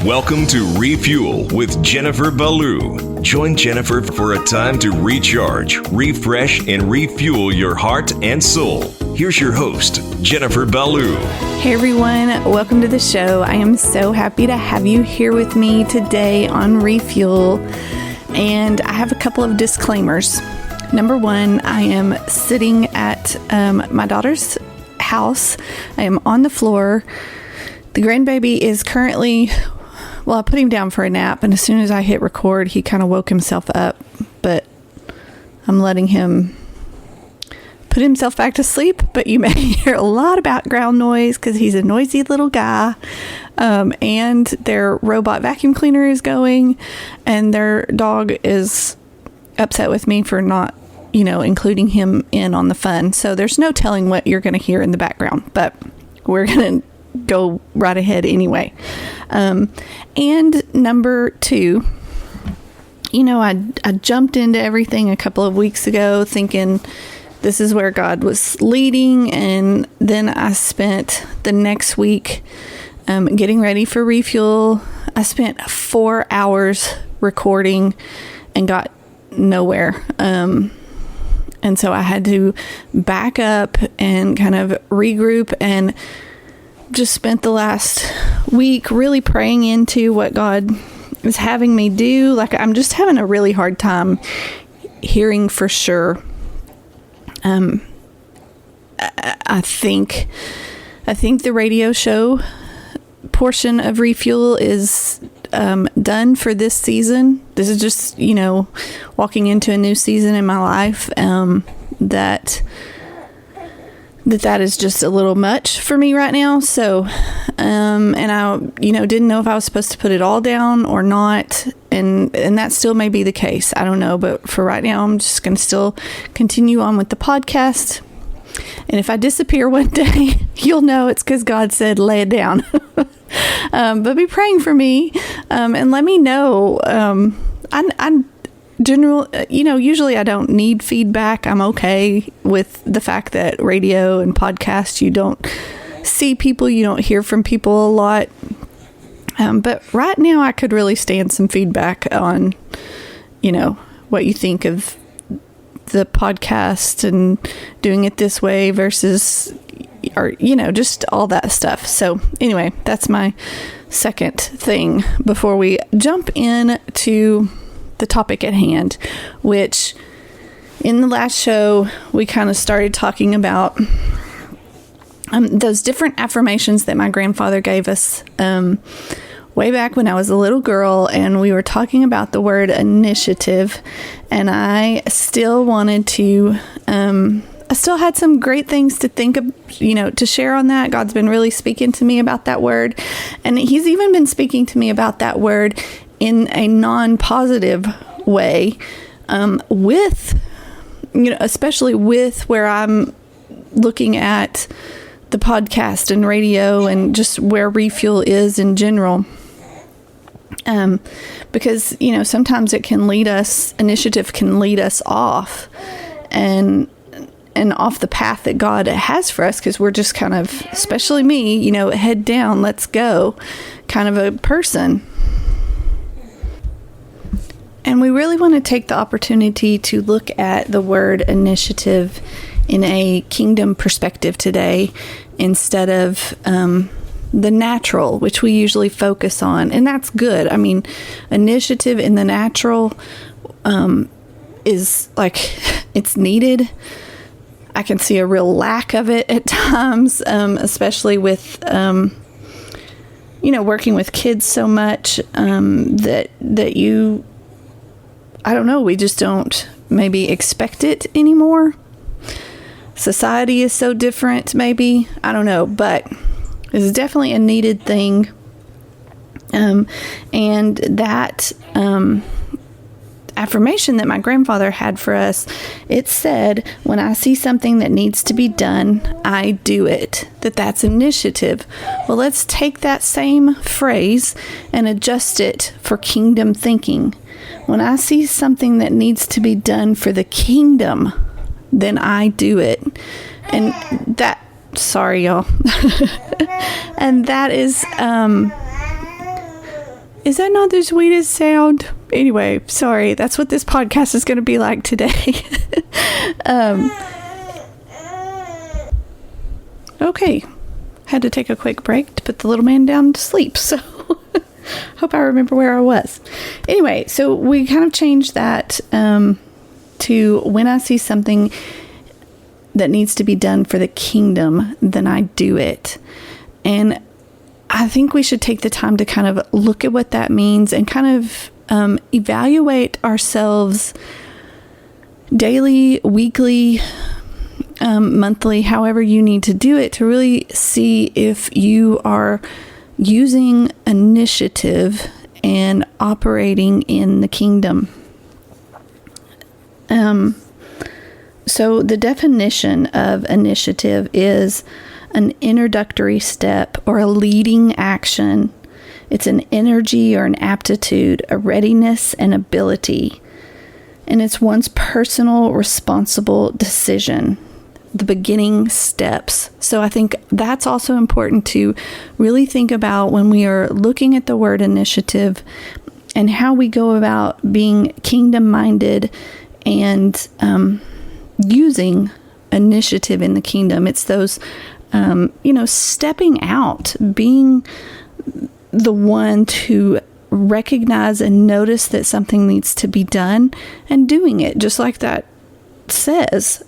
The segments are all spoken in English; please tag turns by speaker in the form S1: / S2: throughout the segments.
S1: Welcome to Refuel with Jennifer Ballou. Join Jennifer for a time to recharge, refresh, and refuel your heart and soul. Here's your host, Jennifer Ballou.
S2: Hey everyone, welcome to the show. I am so happy to have you here with me today on Refuel. And I have a couple of disclaimers. Number one, I am sitting at my daughter's house. I am on the floor. The grandbaby is currently... Well, I put him down for a nap, and as soon as I hit record, he kind of woke himself up, but I'm letting him put himself back to sleep, but you may hear a lot of background noise because he's a noisy little guy, and their robot vacuum cleaner is going, and their dog is upset with me for not, including him in on the fun, so there's no telling what you're going to hear in the background, but we're going to go right ahead anyway. And number two, I jumped into everything a couple of weeks ago thinking this is where God was leading. And then I spent the next week getting ready for Refuel. I spent 4 hours recording and got nowhere. And so I had to back up and kind of regroup, and just spent the last week really praying into what God is having me do. Like, I'm just having a really hard time hearing for sure. I think the radio show portion of Refuel is done for this season. This is just, walking into a new season in my life, that is just a little much for me right now. So, and I, didn't know if I was supposed to put it all down or not. And that still may be the case. I don't know. But for right now, I'm just going to still continue on with the podcast. And if I disappear one day, you'll know it's because God said, lay it down. But be praying for me, and let me know. Usually I don't need feedback. I'm okay with the fact that radio and podcast, you don't see people, you don't hear from people a lot. But right now I could really stand some feedback on, what you think of the podcast and doing it this way versus, or, just all that stuff. So anyway, that's my second thing before we jump into the topic at hand, which in the last show we kind of started talking about those different affirmations that my grandfather gave us way back when I was a little girl, and we were talking about the word initiative, and I still wanted to I still had some great things to think of, to share on that. God's been really speaking to me about that word, and he's even been speaking to me about that word in a non-positive way, especially with where I'm looking at the podcast and radio and just where Refuel is in general. Because, sometimes initiative can lead us off and off the path that God has for us, because we're just kind of, especially me, head down, let's go kind of a person. And we really want to take the opportunity to look at the word initiative in a kingdom perspective today, instead of the natural, which we usually focus on. And that's good. I mean, initiative in the natural is like, it's needed. I can see a real lack of it at times, especially with, working with kids so much that you... I don't know, we just don't maybe expect it anymore. Society is so different, maybe. I don't know, but it's definitely a needed thing. And that affirmation that my grandfather had for us, it said, when I see something that needs to be done, I do it. That's initiative. Well, let's take that same phrase and adjust it for kingdom thinking. When I see something that needs to be done for the kingdom, then I do it. And that, sorry y'all. And that is Is that not the sweetest sound? Anyway, sorry. That's what this podcast is going to be like today. Okay. Had to take a quick break to put the little man down to sleep. So hope I remember where I was. Anyway, so we kind of changed that to when I see something that needs to be done for the kingdom, then I do it. And I think we should take the time to kind of look at what that means and kind of evaluate ourselves daily, weekly, monthly, however you need to do it, to really see if you are using initiative and operating in the kingdom. So the definition of initiative is an introductory step or a leading action. It's an energy or an aptitude, a readiness and ability. And it's one's personal, responsible decision, the beginning steps. So I think that's also important to really think about when we are looking at the word initiative and how we go about being kingdom-minded and using initiative in the kingdom. It's those stepping out, being the one to recognize and notice that something needs to be done and doing it, just like that says.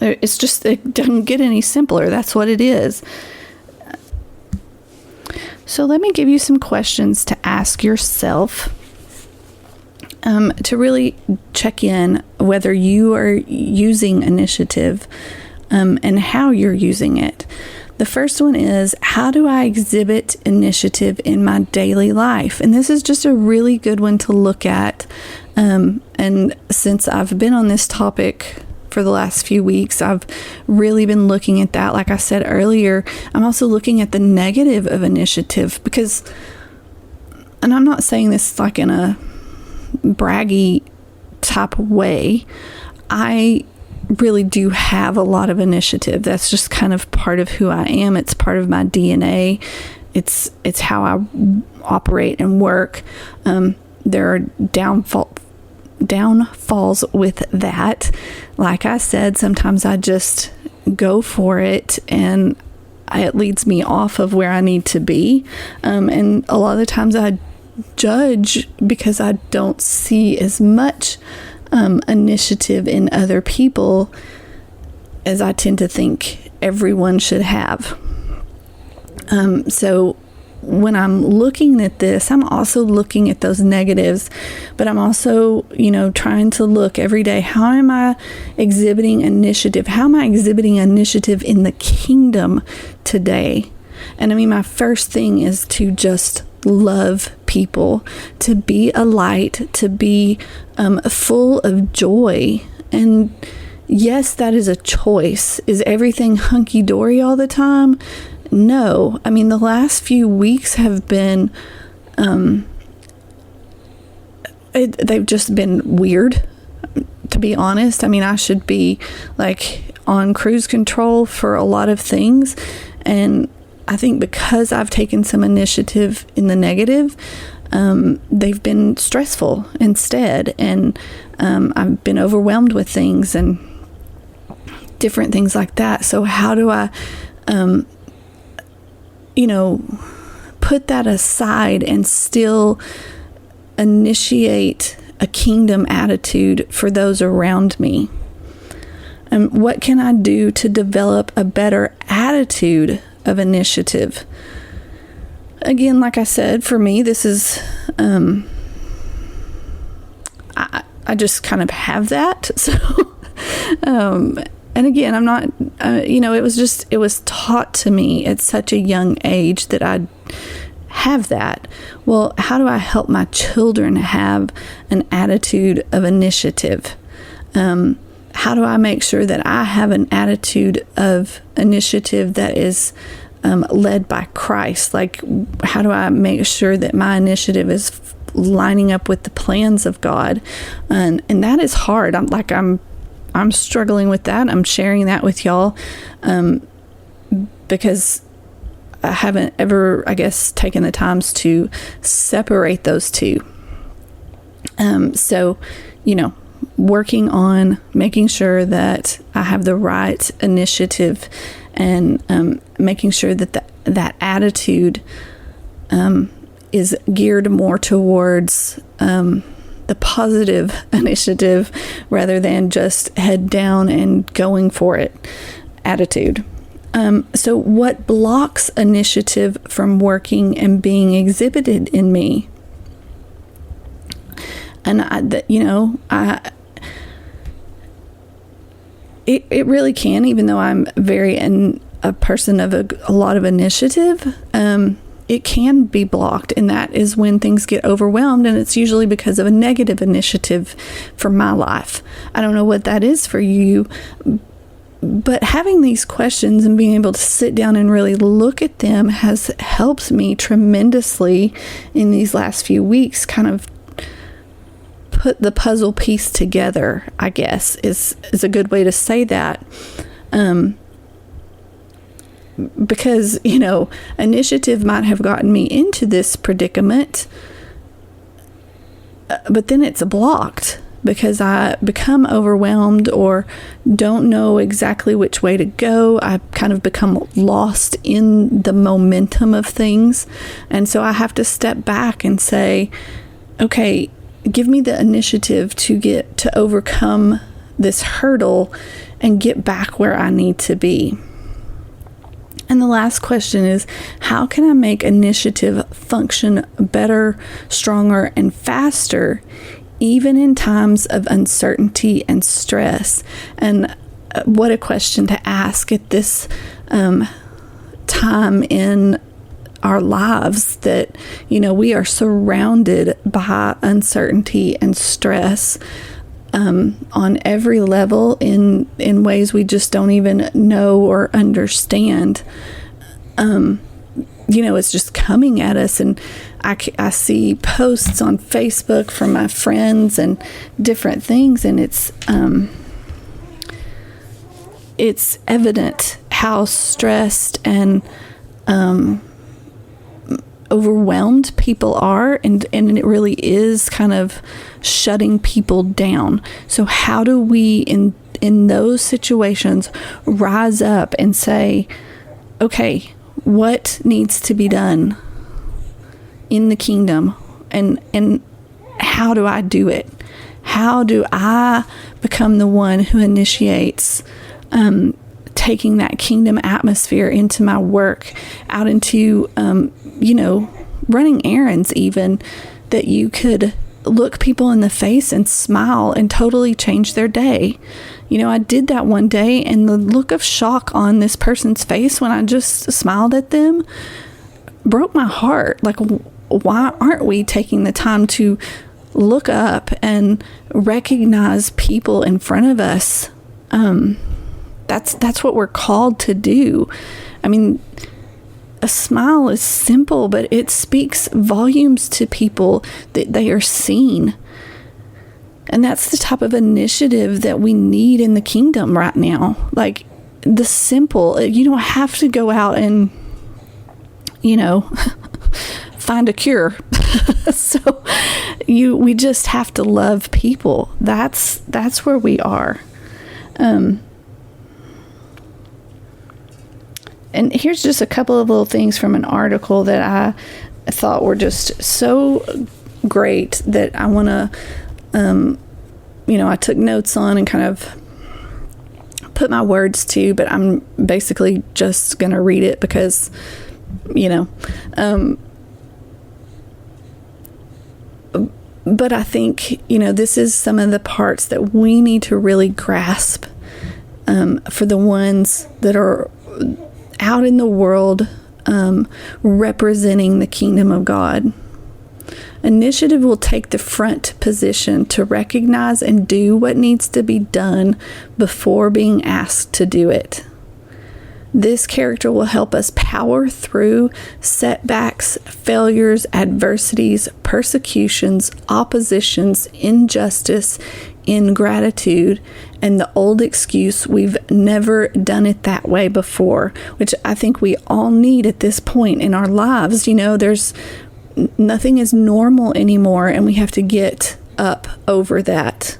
S2: It doesn't get any simpler. That's what it is. So let me give you some questions to ask yourself to really check in whether you are using initiative and how you're using it. The first one is, how do I exhibit initiative in my daily life? And this is just a really good one to look at. And since I've been on this topic for the last few weeks, I've really been looking at that. Like I said earlier, I'm also looking at the negative of initiative because, and I'm not saying this like in a braggy type way, I really do have a lot of initiative. That's just kind of part of who I am. It's part of my DNA. It's how I operate and work. There are downfalls with that. Like I said, sometimes I just go for it and it leads me off of where I need to be. And a lot of the times I judge because I don't see as much initiative in other people as I tend to think everyone should have. So when I'm looking at this, I'm also looking at those negatives, but I'm also, trying to look every day, how am I exhibiting initiative? How am I exhibiting initiative in the kingdom today? And I mean, my first thing is to just love people, to be a light, to be full of joy. And yes, that is a choice. Is everything hunky-dory all the time? No. I mean, the last few weeks have been, they've just been weird, to be honest. I mean, I should be like on cruise control for a lot of things. And I think because I've taken some initiative in the negative, they've been stressful instead. And I've been overwhelmed with things and different things like that. So how do I, put that aside and still initiate a kingdom attitude for those around me? And what can I do to develop a better attitude of initiative? Again, like I said, for me, this is, I just kind of have that. So, and again, I'm not, it was taught to me at such a young age that I'd have that. Well, how do I help my children have an attitude of initiative? How do I make sure that I have an attitude of initiative that is led by Christ? Like, how do I make sure that my initiative is lining up with the plans of God? And that is hard. I'm struggling with that. I'm sharing that with y'all because haven't ever, I guess, taken the times to separate those two. So, working on making sure that I have the right initiative and making sure that that attitude is geared more towards the positive initiative rather than just head down and going for it attitude. So what blocks initiative from working and being exhibited in me? And it really can, even though I'm a person of a lot of initiative, it can be blocked, and that is when things get overwhelmed, and it's usually because of a negative initiative for my life. I don't know what that is for you, but having these questions and being able to sit down and really look at them has helped me tremendously in these last few weeks, kind of put the puzzle piece together, I guess, is a good way to say that. Because, initiative might have gotten me into this predicament, but then it's blocked because I become overwhelmed or don't know exactly which way to go. I kind of become lost in the momentum of things. And so I have to step back and say, okay, give me the initiative to overcome this hurdle and get back where I need to be. And the last question is, how can I make initiative function better, stronger, and faster, even in times of uncertainty and stress? And what a question to ask at this time in our lives that, we are surrounded by uncertainty and stress on every level in ways we just don't even know or understand. It's just coming at us, and I see posts on Facebook from my friends and different things, and it's evident how stressed and overwhelmed people are, and it really is kind of shutting people down. So how do we in those situations rise up and say, okay, what needs to be done in the kingdom, and how do I do it? How do I become the one who initiates taking that kingdom atmosphere into my work, out into, running errands even, that you could look people in the face and smile and totally change their day. I did that one day, and the look of shock on this person's face when I just smiled at them broke my heart. Like, why aren't we taking the time to look up and recognize people in front of us? That's what we're called to do. I mean, a smile is simple, but it speaks volumes to people that they are seen. And that's the type of initiative that we need in the kingdom right now. Like, the simple, you don't have to go out and, find a cure. So we just have to love people. That's where we are. And here's just a couple of little things from an article that I thought were just so great that I want to, I took notes on and kind of put my words to, but I'm basically just going to read it because, but I think, this is some of the parts that we need to really grasp for the ones that are out in the world representing the kingdom of God. Initiative will take the front position to recognize and do what needs to be done before being asked to do it. This character will help us power through setbacks, failures, adversities, persecutions, oppositions, injustice, ingratitude, And the old excuse, we've never done it that way before, which I think we all need at this point in our lives. There's nothing is normal anymore, and we have to get up over that.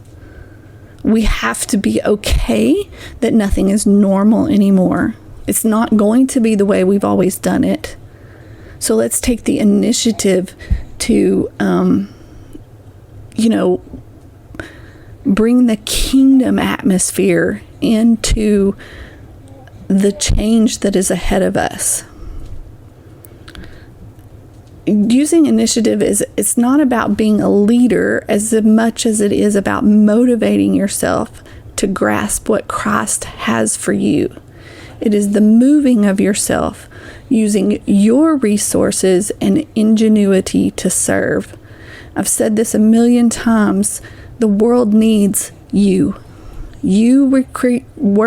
S2: We have to be okay that nothing is normal anymore. It's not going to be the way we've always done it. So let's take the initiative to, bring the kingdom atmosphere into the change that is ahead of us. Using initiative it's not about being a leader as much as it is about motivating yourself to grasp what Christ has for you. It is the moving of yourself, using your resources and ingenuity to serve. I've said this a million times. The world needs you. You were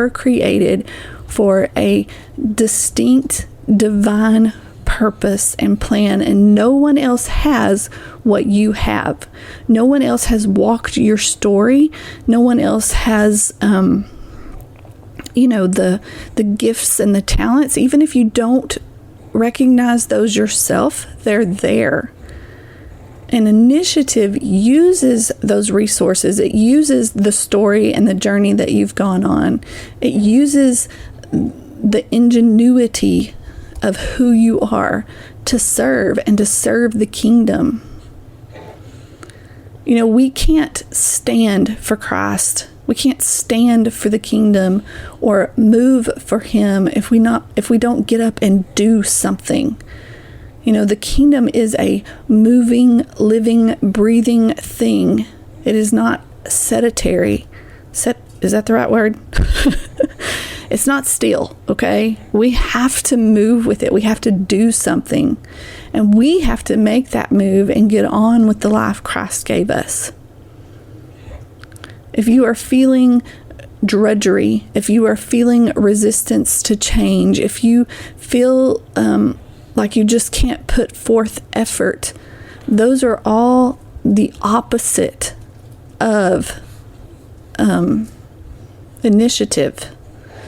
S2: created for a distinct divine purpose and plan, and no one else has what you have. No one else has walked your story. No one else has the gifts and the talents. Even if you don't recognize those yourself, they're there. An initiative uses those resources. It uses the story and the journey that you've gone on. It uses the ingenuity of who you are to serve and to serve the kingdom. We can't stand for Christ. We can't stand for the kingdom or move for him if we don't get up and do something. The kingdom is a moving, living, breathing thing. It is not sedentary. Is that the right word? It's not still, okay? We have to move with it. We have to do something. And we have to make that move and get on with the life Christ gave us. If you are feeling drudgery, if you are feeling resistance to change, if you feel like you just can't put forth effort, those are all the opposite of initiative.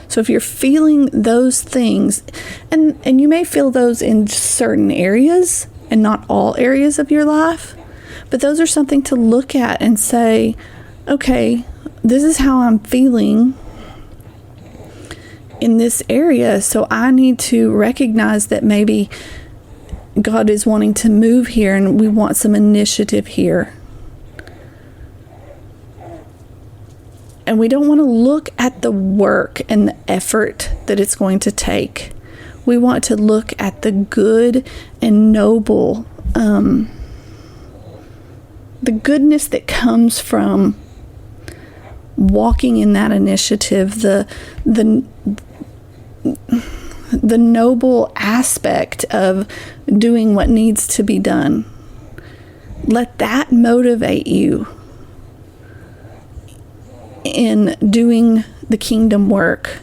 S2: So if you're feeling those things, and you may feel those in certain areas and not all areas of your life, but those are something to look at and say, okay, this is how I'm feeling in this area, so I need to recognize that maybe God is wanting to move here and we want some initiative here. And we don't want to look at the work and the effort that it's going to take. We want to look at the good and noble, the goodness that comes from walking in that initiative, the noble aspect of doing what needs to be done. Let that motivate you in doing the kingdom work.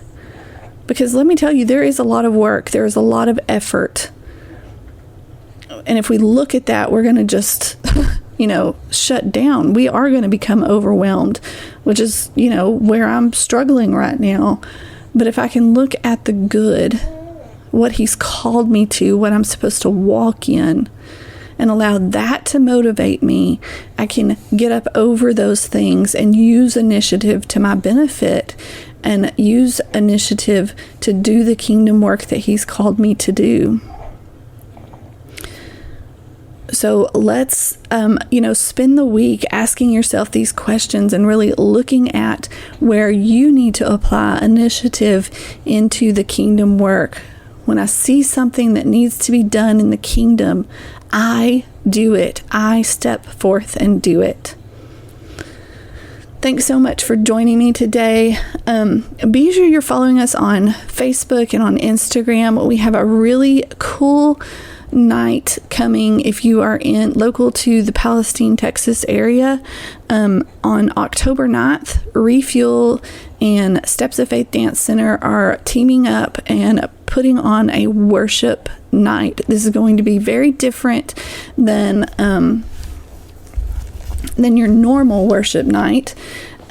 S2: Because let me tell you, there is a lot of work. There is a lot of effort. And if we look at that, we're going to just, shut down. We are going to become overwhelmed, which is, where I'm struggling right now. But if I can look at the good, what he's called me to, what I'm supposed to walk in, and allow that to motivate me, I can get up over those things and use initiative to my benefit and use initiative to do the kingdom work that he's called me to do. So let's, spend the week asking yourself these questions and really looking at where you need to apply initiative into the kingdom work. When I see something that needs to be done in the kingdom, I do it. I step forth and do it. Thanks so much for joining me today. Be sure you're following us on Facebook and on Instagram. We have a really cool night coming if you are local to the Palestine, Texas area. On October 9th, Refuel and Steps of Faith Dance Center are teaming up and putting on a worship night. This is going to be very different than your normal worship night.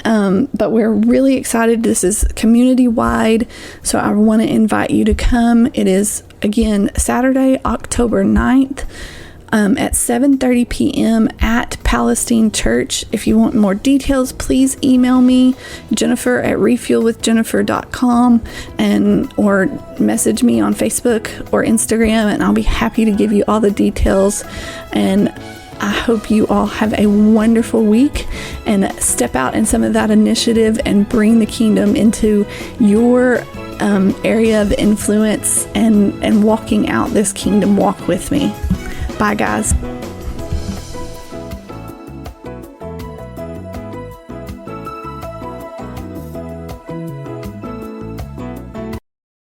S2: But we're really excited. This is community-wide, so I want to invite you to come. It is, again, Saturday, October 9th, at 7:30 p.m. at Palestine Church. If you want more details, please email me, jennifer@refuelwithjennifer.com, or message me on Facebook or Instagram, and I'll be happy to give you all the details. And I hope you all have a wonderful week and step out in some of that initiative and bring the kingdom into your area of influence and walking out this kingdom walk with me. Bye, guys.